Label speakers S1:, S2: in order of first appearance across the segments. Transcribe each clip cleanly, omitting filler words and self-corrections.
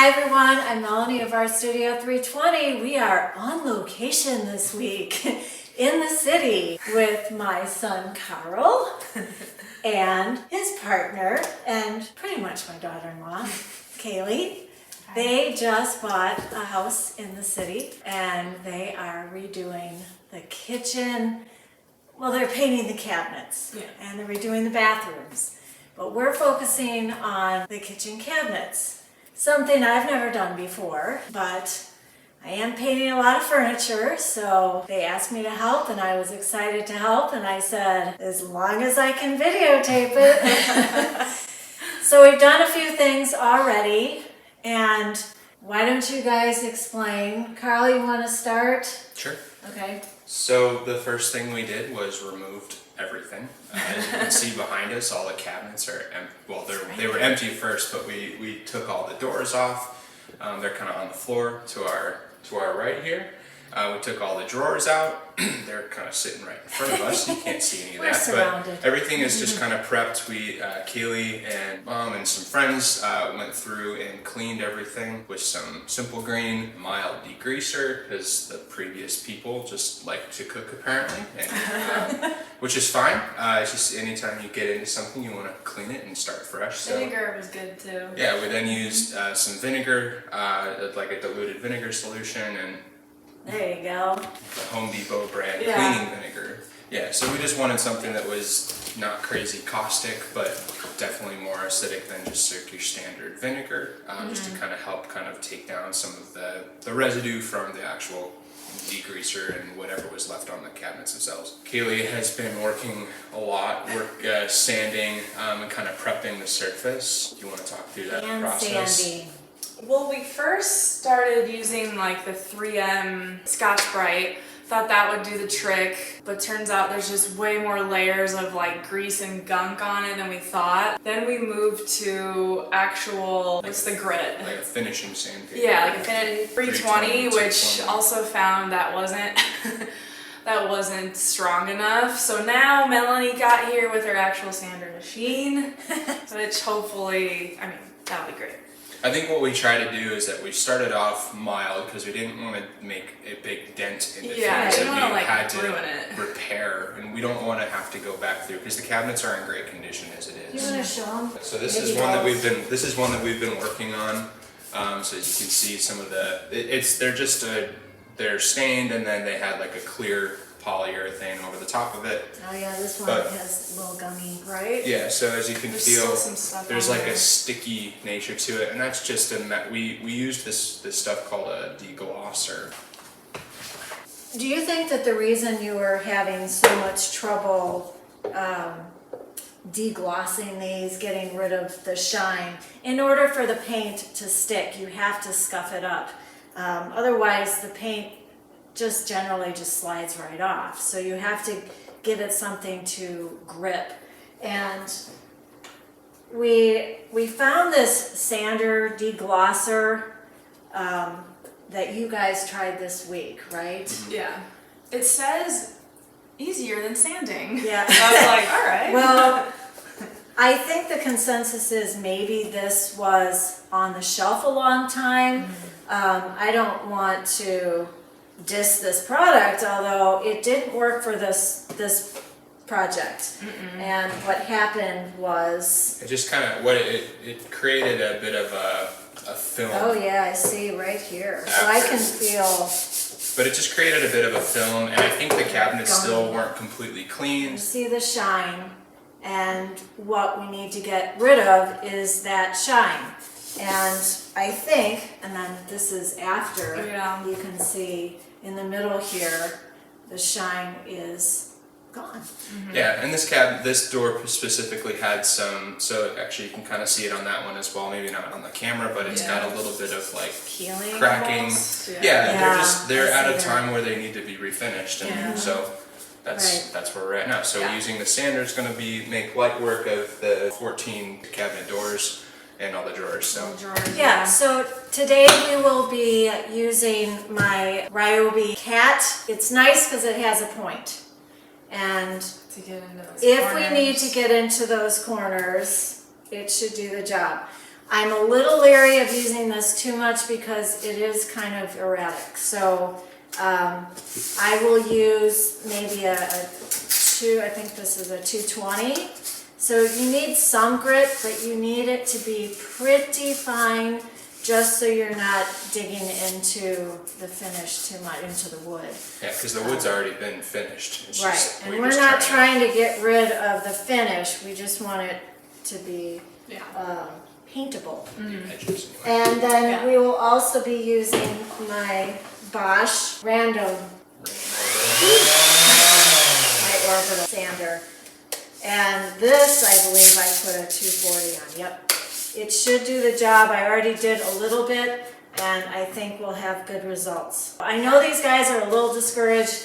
S1: Hi everyone, I'm Melanie of Art Studio 320. We are on location this week in the city with my son Carl and his partner and pretty much my daughter-in-law, Kaylee. They just bought a house in the city and they are redoing the kitchen. Well, they're painting the cabinets and they're redoing the bathrooms. But we're focusing on the kitchen cabinets. Something I've never done before, but I am painting a lot of furniture, so they asked me to help and I was excited to help and I said, as long as I can videotape it. So we've done a few things already, and why don't you guys explain? Carl, you want to start?
S2: Sure.
S1: Okay.
S2: So the first thing we did was removed everything. As you can see behind us, all the cabinets are empty. Well, they were empty first, but we took all the doors off. They're kind of on the floor to our right here. We took all the drawers out. They're kind of sitting right in front of us. You can't see any of
S1: We're
S2: that.
S1: surrounded.
S2: But everything is just kind of prepped. Kaylee and Mom and some friends went through and cleaned everything with some Simple Green mild degreaser, because the previous people just like to cook apparently, and, which is fine. It's just anytime you get into something, you want to clean it and start fresh. So,
S3: vinegar was good too.
S2: Yeah, we then used some vinegar, like a diluted vinegar solution, and
S1: There you go.
S2: the Home Depot brand
S3: Yeah.
S2: cleaning vinegar. Yeah, so we just wanted something that was not crazy caustic, but definitely more acidic than just your standard vinegar, just to kind of help take down some of the residue from the actual degreaser and whatever was left on the cabinets themselves. Kaylee has been working a lot, sanding and kind of prepping the surface. Do you want to talk through that
S1: And
S2: process?
S1: Sandy.
S3: Well, we first started using like the 3M Scotch-Brite. Thought that would do the trick, but turns out there's just way more layers of like grease and gunk on it than we thought. Then we moved to actual, what's the grit?
S2: Like a finishing sandpaper.
S3: Yeah, like a 320, which
S2: 220.
S3: also found that wasn't strong enough. So now Melanie got here with her actual sander machine, which hopefully, that'll be great.
S2: I think what we try to do is that we started off mild because we didn't want to make a big dent in the things
S3: we don't
S2: that
S3: want
S2: we
S3: to
S2: had
S3: ruin
S2: to
S3: it.
S2: repair, and we don't want to have to go back through because the cabinets are in great condition as it
S1: You
S2: is.
S1: want to show them?
S2: So this
S1: Maybe
S2: is one that
S1: both.
S2: this is one that we've been working on. So as you can see, some of they're stained, and then they had like a clear polyurethane over the top of it.
S1: Oh yeah, this one
S2: But-
S1: has a little gummy.
S3: Right?
S2: Yeah, so as you can
S3: There's
S2: feel,
S3: still some stuff
S2: there's
S3: on
S2: like
S3: there.
S2: a sticky nature to it, and that's just we used this stuff called a deglosser.
S1: Do you think that the reason you were having so much trouble deglossing these, getting rid of the shine, in order for the paint to stick, you have to scuff it up. Otherwise, the paint just generally just slides right off. So you have to give it something to grip. And we found this sander deglosser that you guys tried this week, right?
S3: Yeah. It says easier than sanding.
S1: Yeah.
S3: I was like, all right.
S1: Well, I think the consensus is maybe this was on the shelf a long time. I don't want to diss this product, although it didn't work for this project. And what happened was,
S2: It just kind of it created a bit of a film.
S1: oh yeah, I see right here. So I can feel,
S2: But it just created a bit of a film, and I think the cabinets still
S1: Gummy.
S2: weren't completely
S1: you
S2: cleaned.
S1: see the shine, and what we need to get rid of is that shine. And I think, and then this is after,
S3: Yeah.
S1: you can see in the middle here, the shine is gone.
S2: Yeah, and this door specifically had some. So actually, you can kind of see it on that one as well. Maybe not on the camera, but it's got a little bit of like
S1: Peeling
S2: cracking.
S3: almost, yeah.
S1: Yeah,
S2: They're
S1: I
S2: at a
S1: see
S2: time where they need to be refinished, and
S1: Yeah.
S2: so that's where we're at now. So
S3: Yeah.
S2: using the sander is going to make light work of the 14 cabinet doors and all the drawers. So
S1: Yeah, so today we will be using my Ryobi cat. It's nice because it has a point. And
S3: To get into those
S1: if
S3: corners.
S1: we need to get into those corners, it should do the job. I'm a little leery of using this too much because it is kind of erratic. So I will use maybe a 2, I think this is a 220. So you need some grit, but you need it to be pretty fine just so you're not digging into the finish too much, into the wood.
S2: Yeah, because the wood's already been finished. It's
S1: Right,
S2: just,
S1: and we're not trying to get rid of the finish, we just want it to be paintable.
S2: edges anyway.
S1: And then we will also be using my Bosch random my orbital sander. And this, I believe I put a 240 on, yep. It should do the job. I already did a little bit, and I think we'll have good results. I know these guys are a little discouraged,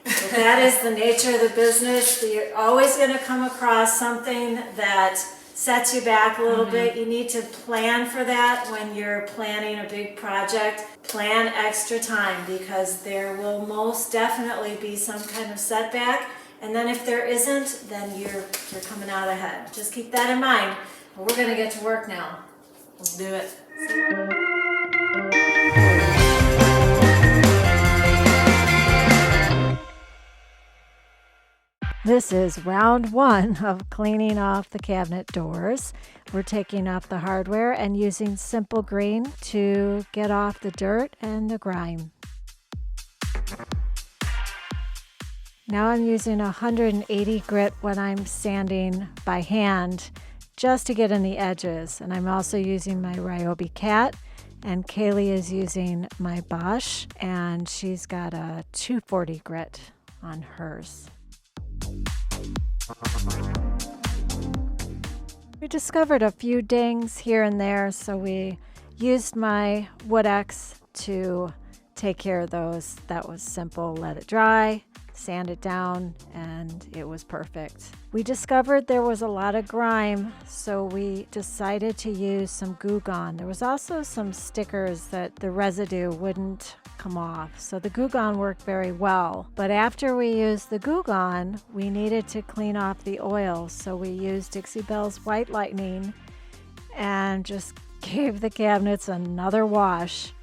S1: but that is the nature of the business. You're always going to come across something that sets you back a little bit. You need to plan for that when you're planning a big project. Plan extra time because there will most definitely be some kind of setback. And then if there isn't, then you're coming out ahead. Just keep that in mind. But we're gonna get to work now. Let's do it. This is round 1 of cleaning off the cabinet doors. We're taking off the hardware and using simple green to get off the dirt and the grime. Now I'm using 180 grit when I'm sanding by hand just to get in the edges. And I'm also using my Ryobi Cat, and Kaylee is using my Bosch, and she's got a 240 grit on hers. We discovered a few dings here and there, so we used my Wood X to take care of those. That was simple. Let it dry, sand it down, and it was perfect. We discovered there was a lot of grime, so we decided to use some Goo Gone. There was also some stickers that the residue wouldn't come off, so the Goo Gone worked very well. But after we used the Goo Gone, we needed to clean off the oil, so we used Dixie Belle's White Lightning and just gave the cabinets another wash.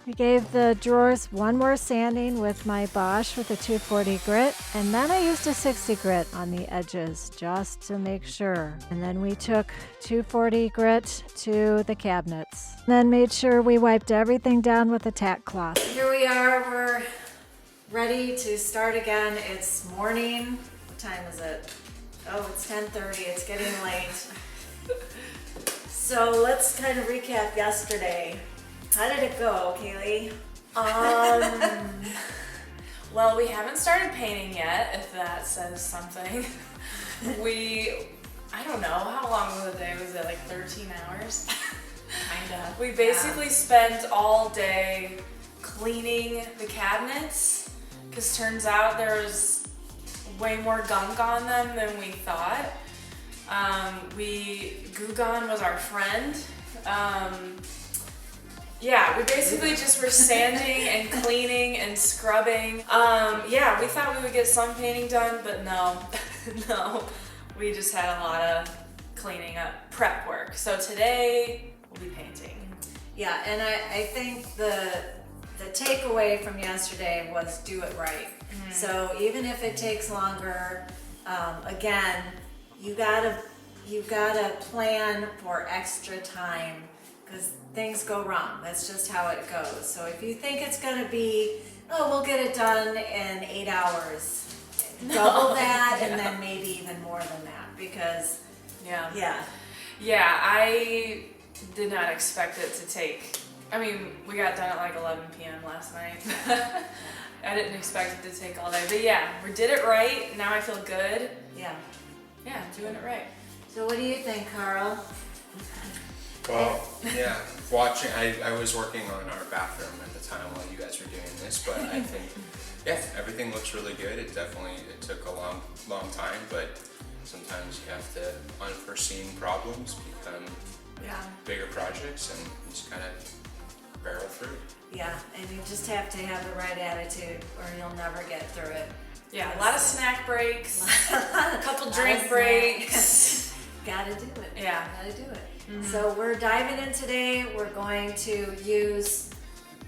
S1: We gave the drawers one more sanding with my Bosch with a 240 grit, and then I used a 60 grit on the edges just to make sure. And then we took 240 grit to the cabinets. Then made sure we wiped everything down with a Tack Cloth. Here we are, we're ready to start again. It's morning. What time is it? Oh, it's 10:30, it's getting late. So let's kind of recap yesterday. How did it go, Kaylee?
S3: Well, we haven't started painting yet, if that says something. I don't know, how long was the day? Was it like 13 hours?
S1: Kinda.
S3: We basically spent all day cleaning the cabinets, because turns out there was way more gunk on them than we thought. Goo Gone was our friend. Yeah, we basically just were sanding and cleaning and scrubbing. Yeah, we thought we would get some painting done, but no, no. We just had a lot of cleaning up prep work. So today we'll be painting.
S1: Yeah, and I think the takeaway from yesterday was do it right. Mm-hmm. So even if it takes longer, again, you gotta plan for extra time because things go wrong. That's just how it goes. So if you think it's gonna be, oh, we'll get it done in 8 hours, double that, and then maybe even more than that, because yeah, I did not expect it to take. I mean, we got done at like 11 p.m. last night. I didn't expect it to take all day, but yeah, we did it right. Now I feel good. Yeah,
S3: doing it right.
S1: So what do you think, Carl?
S2: Well, yeah, watching, I was working on our bathroom at the time while you guys were doing this, but I think, yeah, everything looks really good. It took a long time, but sometimes you have to, unforeseen problems become bigger projects, and you just kind of barrel through.
S1: Yeah, and you just have to have the right attitude or you'll never get through it.
S3: Yeah, a lot of snack breaks, a couple drink breaks.
S1: Gotta do it.
S3: Yeah.
S1: Gotta do it. So we're diving in today. We're going to use,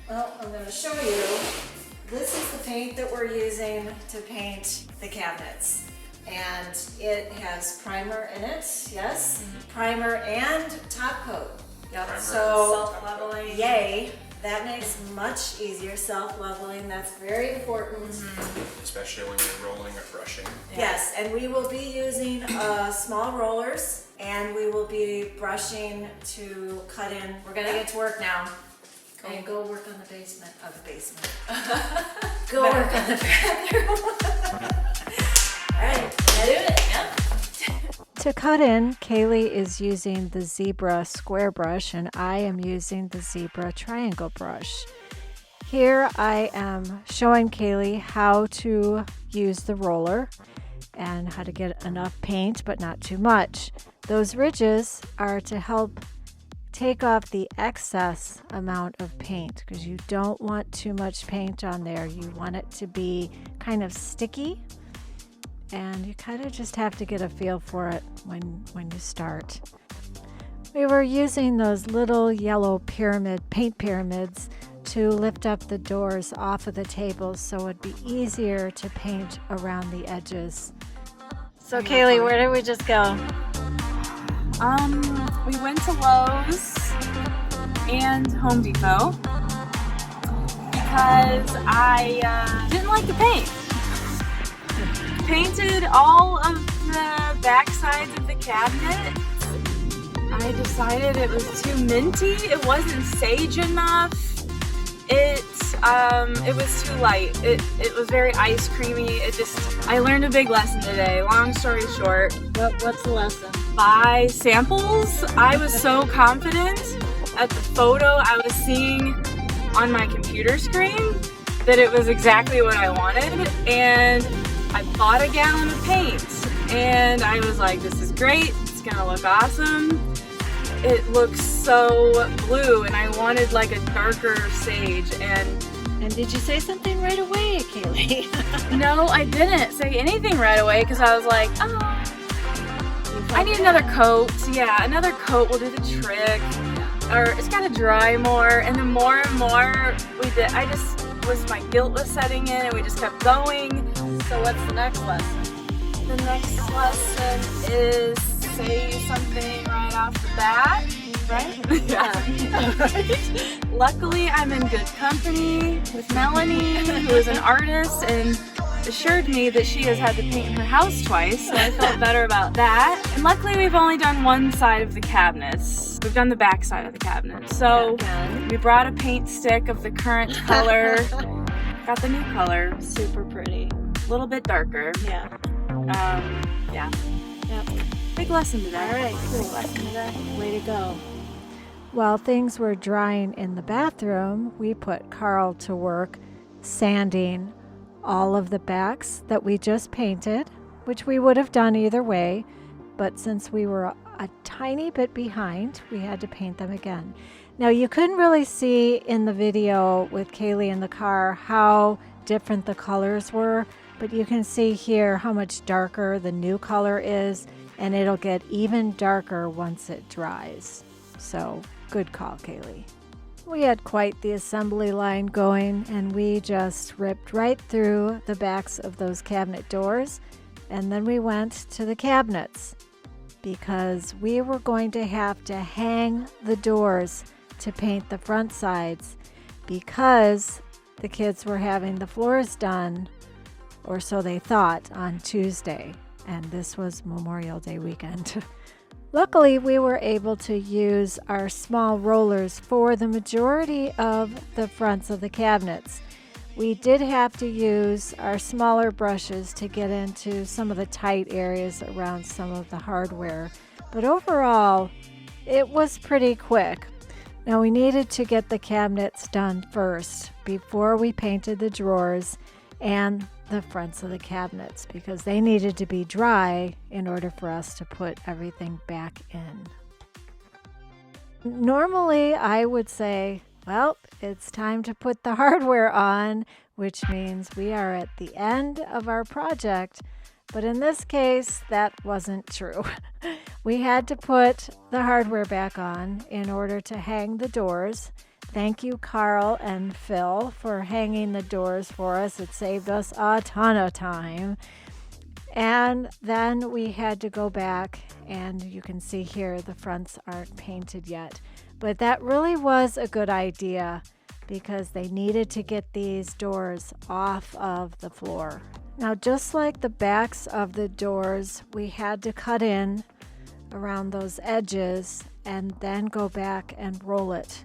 S1: well, I'm going to show you. This is the paint that we're using to paint the cabinets. And it has primer in it, yes? Primer and top coat. Yep. So,
S3: Self-leveling.
S1: yay. That makes much easier. Self-leveling, that's very important.
S2: Especially when you're rolling or brushing.
S1: Yes, and we will be using small rollers, and we will be brushing to cut in. We're gonna get to work now. And go work on the basement. Go work on the bathroom. All right, can I do it? Yeah. To cut in, Kaylee is using the Zibra square brush, and I am using the Zibra triangle brush. Here I am showing Kaylee how to use the roller and how to get enough paint, but not too much. Those ridges are to help take off the excess amount of paint because you don't want too much paint on there. You want it to be kind of sticky, and you kind of just have to get a feel for it when you start. We were using those little yellow paint pyramids to lift up the doors off of the tables so it'd be easier to paint around the edges. So Kaylee, where did we just go?
S3: We went to Lowe's and Home Depot because I didn't like the paint. Painted all of the back sides of the cabinet. I decided it was too minty. It wasn't sage enough. It was too light. It was very ice creamy. I learned a big lesson today. Long story short.
S1: What's the lesson?
S3: Buy samples. I was so confident at the photo I was seeing on my computer screen that it was exactly what I wanted, and I bought a gallon of paint and I was like, this is great, it's gonna look awesome. It looks so blue and I wanted like a darker sage. And
S1: did you say something right away, Kaylee?
S3: No, I didn't say anything right away because I was like, oh, I need another coat. Yeah, another coat will do the trick. Or it's gotta dry more. And then more and more we did. My guilt was setting in and we just kept going.
S1: So what's the next lesson?
S3: The next lesson is say something right off the bat, right? Yeah. Luckily, I'm in good company with Melanie, who is an artist and assured me that she has had to paint her house twice, so I felt better about that. And luckily, we've only done one side of the cabinets. We've done the back side of the cabinet. So we brought a paint stick of the current color. Got the new color. Super pretty. A little bit darker.
S1: Yeah.
S3: Yeah.
S1: Yep.
S3: Big lesson today.
S1: All right, cool.
S3: Big lesson today.
S1: Way to go. While things were drying in the bathroom, we put Carl to work sanding all of the backs that we just painted, which we would have done either way, but since we were a tiny bit behind, we had to paint them again. Now, you couldn't really see in the video with Kaylee in the car how different the colors were, but you can see here how much darker the new color is, and it'll get even darker once it dries. So, good call, Kaylee. We had quite the assembly line going, and we just ripped right through the backs of those cabinet doors, and then we went to the cabinets because we were going to have to hang the doors to paint the front sides because the kids were having the floors done, or so they thought, on Tuesday, and this was Memorial Day weekend. Luckily, we were able to use our small rollers for the majority of the fronts of the cabinets. We did have to use our smaller brushes to get into some of the tight areas around some of the hardware, but overall, it was pretty quick. Now, we needed to get the cabinets done first before we painted the drawers and the fronts of the cabinets because they needed to be dry in order for us to put everything back in. Normally, I would say Well, it's time to put the hardware on, which means we are at the end of our project. But in this case, that wasn't true. We had to put the hardware back on in order to hang the doors. Thank you, Carl and Phil, for hanging the doors for us. It saved us a ton of time. And then we had to go back, and you can see here the fronts aren't painted yet. But that really was a good idea because they needed to get these doors off of the floor. Now, just like the backs of the doors, we had to cut in around those edges and then go back and roll it.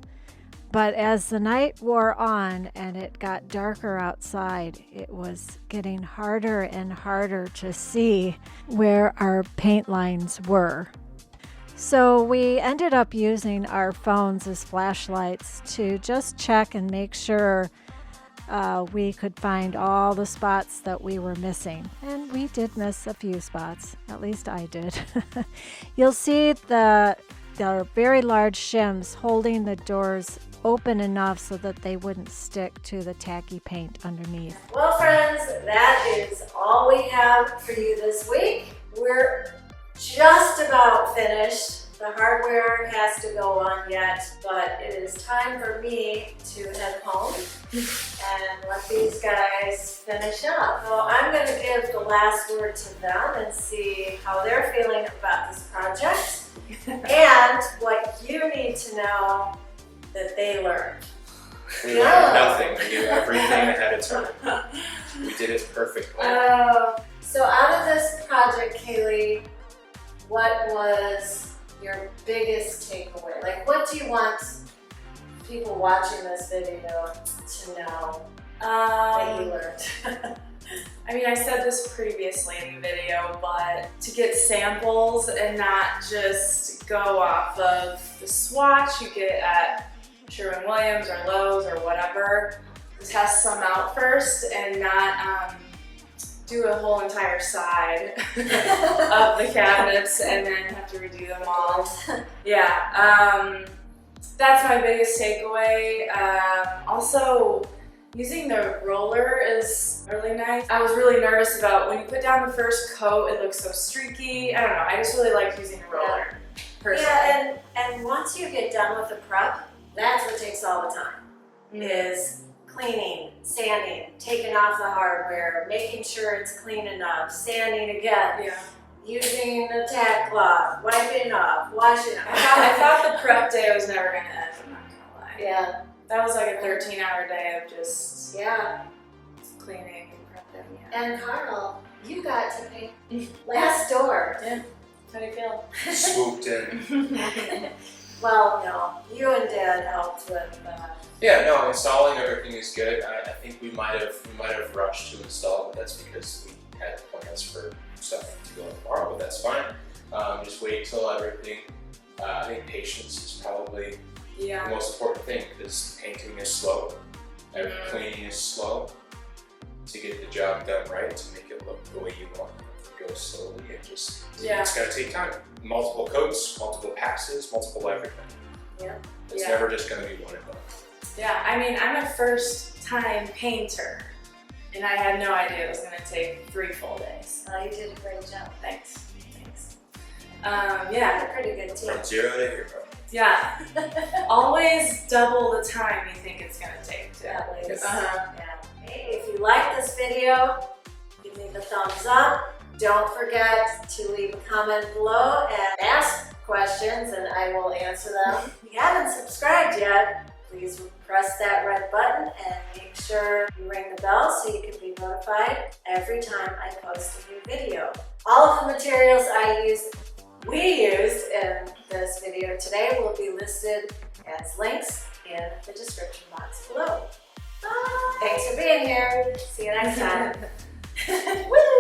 S1: But as the night wore on and it got darker outside, it was getting harder and harder to see where our paint lines were. So we ended up using our phones as flashlights to just check and make sure we could find all the spots that we were missing. And we did miss a few spots, at least I did. You'll see the very large shims holding the doors open enough so that they wouldn't stick to the tacky paint underneath. Well, friends, that is all we have for you this week. We're just about finished. The hardware has to go on yet, but it is time for me to head home and let these guys finish up. So I'm going to give the last word to them and see how they're feeling about this project and what you need to know that they learned.
S2: We learned nothing. We knew everything ahead of time. We did it perfectly.
S1: So out of this project, Kaylee, what was your biggest takeaway? Like, what do you want people watching this video to know that you learned?
S3: I mean, I said this previously in the video, but to get samples and not just go off of the swatch you get at Sherwin-Williams or Lowe's or whatever, test some out first and not do a whole entire side of the cabinets and then have to redo them all. Yeah, that's my biggest takeaway. Also, using the roller is really nice. I was really nervous about when you put down the first coat, it looks so streaky. I don't know, I just really like using the roller personally.
S1: Yeah, and once you get done with the prep, that's what takes all the time, is cleaning, sanding, taking off the hardware, making sure it's clean enough, sanding again, using the Tack Cloth, wiping off, washing off.
S3: I thought the prep day was never going to end, I'm not going to lie.
S1: Yeah.
S3: That was like a 13-hour day of just cleaning and prepping. Yeah.
S1: And Carl, you got to paint last door.
S3: Yeah. How do you feel?
S2: Swooped in.
S1: Well, no, you and Dad helped with
S2: Yeah, no, installing everything is good. I think we might have rushed to install, but that's because we had plans for stuff to go tomorrow, but that's fine. Just wait till everything. I think patience is probably the most important thing, because painting is slow, and cleaning is slow. To get the job done right, to make it look the way you want it, go slowly and just, it's gonna take time. Multiple coats, multiple passes, multiple everything.
S1: Yeah.
S2: It's never just gonna be one and done.
S3: Yeah, I mean, I'm a first-time painter, and I had no idea it was going to take 3 full days.
S1: Oh, you did a great job.
S3: Thanks.
S1: Yeah, a pretty good team.
S2: From 0 to hero.
S3: Yeah. Always double the time you think it's going to take to.
S1: At least.
S3: Yeah.
S1: Hey, if you like this video, give me the thumbs up. Don't forget to leave a comment below and ask questions, and I will answer them. If you haven't subscribed yet, please press that red button and make sure you ring the bell so you can be notified every time I post a new video. All of the materials we used in this video today will be listed as links in the description box below. Bye. Thanks for being here. See you next time. Woo!